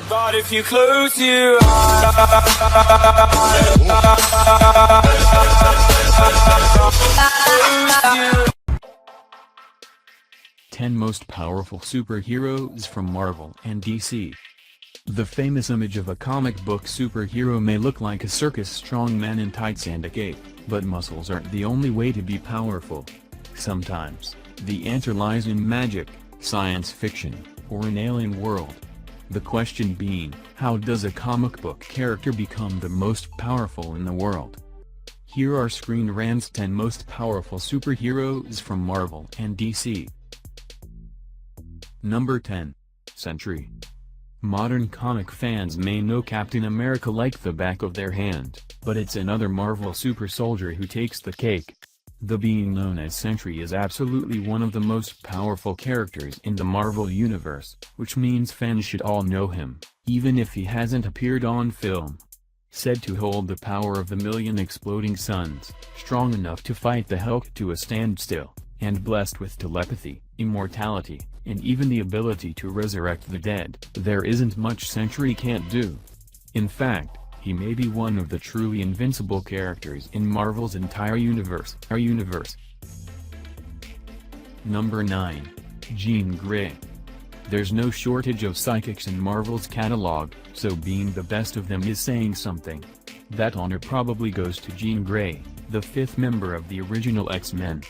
But if you close your eyes, 10 most powerful superheroes from Marvel and DC. The famous image of a comic book superhero may look like a circus strongman in tights and a cape, but muscles aren't the only way to be powerful. Sometimes, the answer lies in magic, science fiction, or an alien world. The question being, how does a comic book character become the most powerful in the world? Here are Screen Rant's 10 most powerful superheroes from Marvel and DC. Number 10. Sentry. Modern comic fans may know Captain America like the back of their hand, but it's another Marvel super soldier who takes the cake. The being known as Sentry is absolutely one of the most powerful characters in the Marvel Universe, which means fans should all know him, even if he hasn't appeared on film. Said to hold the power of the million exploding suns, strong enough to fight the Hulk to a standstill, and blessed with telepathy, immortality, and even the ability to resurrect the dead, there isn't much Sentry can't do. In fact, he may be one of the truly invincible characters in Marvel's entire universe. Number 9. Jean Grey. There's no shortage of psychics in Marvel's catalog, so being the best of them is saying something. That honor probably goes to Jean Grey, the fifth member of the original X-Men.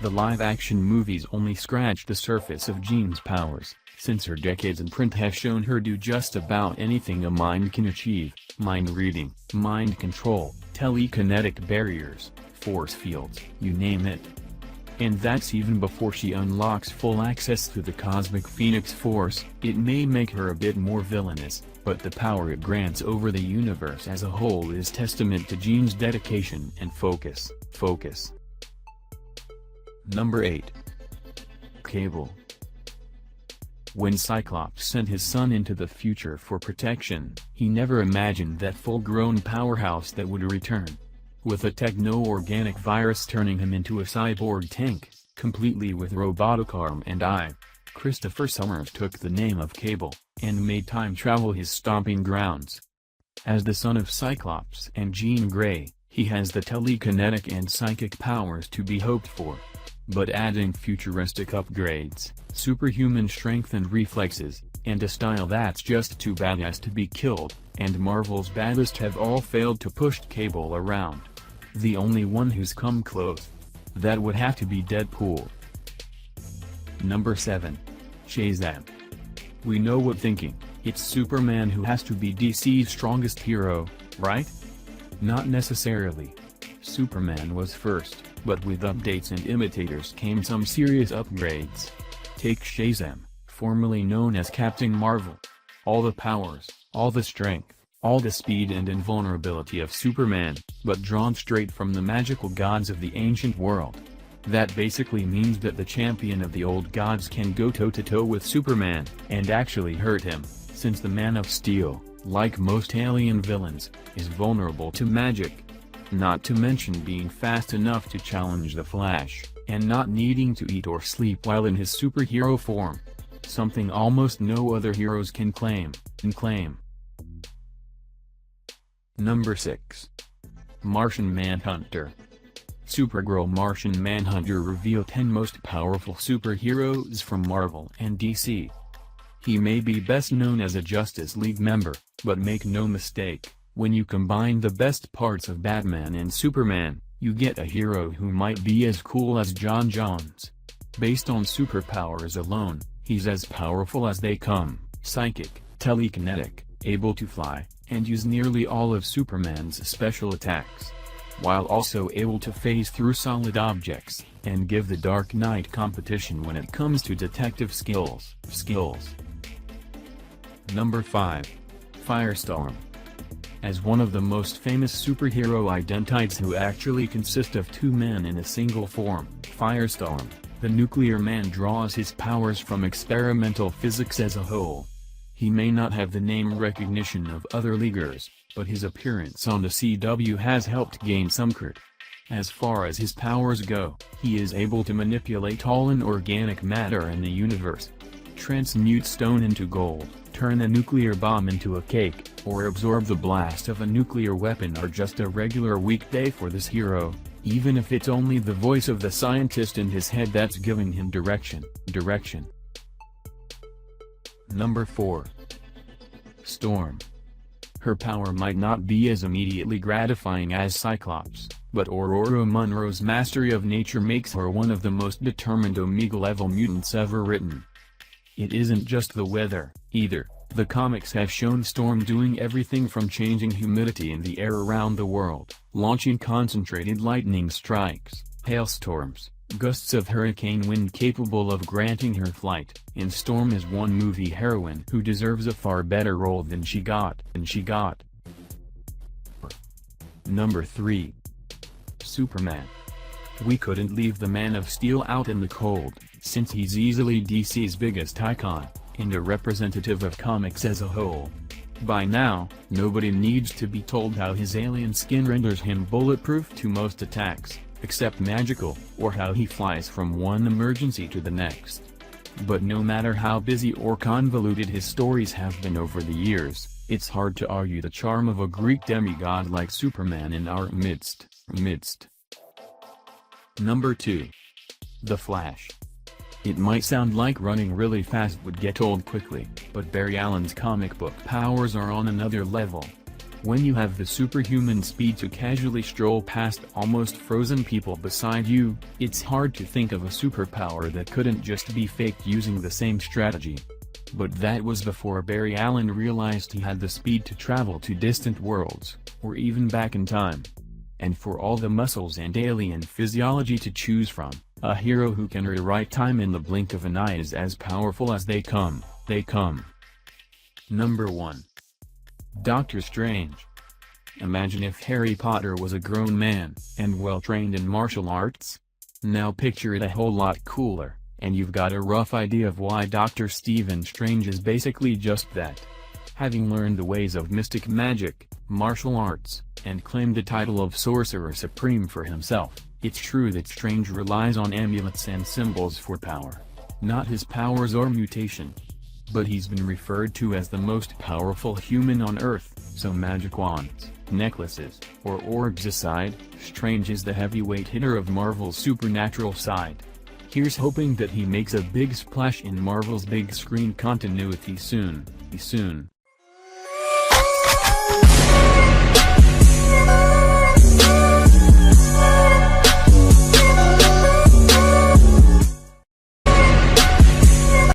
The live-action movies only scratched the surface of Jean's powers, since her decades in print have shown her do just about anything a mind can achieve: mind reading, mind control, telekinetic barriers, force fields, you name it. And that's even before she unlocks full access to the Cosmic Phoenix Force. It may make her a bit more villainous, but the power it grants over the universe as a whole is testament to Jean's dedication and focus. Number 8. Cable. When Cyclops sent his son into the future for protection, he never imagined that full-grown powerhouse that would return. With a techno-organic virus turning him into a cyborg tank, completely with robotic arm and eye, Christopher Summers took the name of Cable, and made time travel his stomping grounds. As the son of Cyclops and Jean Grey, he has the telekinetic and psychic powers to be hoped for. But adding futuristic upgrades, superhuman strength and reflexes, and a style that's just too badass to be killed, and Marvel's baddest have all failed to push Cable around. The only one who's come close, that would have to be Deadpool. Number 7. Shazam. We know what thinking, it's Superman who has to be DC's strongest hero, right? Not necessarily. Superman was first, but with updates and imitators came some serious upgrades. Take Shazam, formerly known as Captain Marvel. All the powers, all the strength, all the speed and invulnerability of Superman, but drawn straight from the magical gods of the ancient world. That basically means that the champion of the old gods can go toe-to-toe with Superman, and actually hurt him, since the Man of Steel, like most alien villains, is vulnerable to magic. Not to mention being fast enough to challenge the Flash, and not needing to eat or sleep while in his superhero form. Something almost no other heroes can claim. Number 6. Martian Manhunter. Supergirl Martian Manhunter revealed 10 most powerful superheroes from Marvel and DC. He may be best known as a Justice League member, but make no mistake, when you combine the best parts of Batman and Superman, you get a hero who might be as cool as John Jones. Based on superpowers alone, he's as powerful as they come: psychic, telekinetic, able to fly, and use nearly all of Superman's special attacks, while also able to phase through solid objects, and give the Dark Knight competition when it comes to detective skills. Number 5. Firestorm. As one of the most famous superhero identities who actually consist of two men in a single form, Firestorm, the Nuclear Man, draws his powers from experimental physics as a whole. He may not have the name recognition of other leaguers, but his appearance on the CW has helped gain some cred. As far as his powers go, he is able to manipulate all inorganic matter in the universe. transmute stone into gold, turn a nuclear bomb into a cake, or absorb the blast of a nuclear weapon are just a regular weekday for this hero, even if it's only the voice of the scientist in his head that's giving him direction. Number 4. Storm. Her power might not be as immediately gratifying as Cyclops, but Aurora Munro's mastery of nature makes her one of the most determined Omega-level mutants ever written. It isn't just the weather, either. The comics have shown Storm doing everything from changing humidity in the air around the world, launching concentrated lightning strikes, hailstorms, gusts of hurricane wind capable of granting her flight, and Storm is one movie heroine who deserves a far better role than she got. Number 3. Superman. We couldn't leave the Man of Steel out in the cold, since he's easily DC's biggest icon, and a representative of comics as a whole. By now, nobody needs to be told how his alien skin renders him bulletproof to most attacks, except magical, or how he flies from one emergency to the next. But no matter how busy or convoluted his stories have been over the years, it's hard to argue the charm of a Greek demigod like Superman in our midst. Number 2. The Flash. It might sound like running really fast would get old quickly, but Barry Allen's comic book powers are on another level. When you have the superhuman speed to casually stroll past almost frozen people beside you, it's hard to think of a superpower that couldn't just be faked using the same strategy. But that was before Barry Allen realized he had the speed to travel to distant worlds, or even back in time. And for all the muscles and alien physiology to choose from, a hero who can rewrite time in the blink of an eye is as powerful as they come. Number 1. Doctor Strange. Imagine if Harry Potter was a grown man, and well-trained in martial arts. Now picture it a whole lot cooler, and you've got a rough idea of why Dr. Stephen Strange is basically just that. Having learned the ways of mystic magic, martial arts, and claimed the title of Sorcerer Supreme for himself, it's true that Strange relies on amulets and symbols for power. Not his powers or mutation. But he's been referred to as the most powerful human on Earth, so magic wands, necklaces, or orbs aside, Strange is the heavyweight hitter of Marvel's supernatural side. Here's hoping that he makes a big splash in Marvel's big screen continuity soon.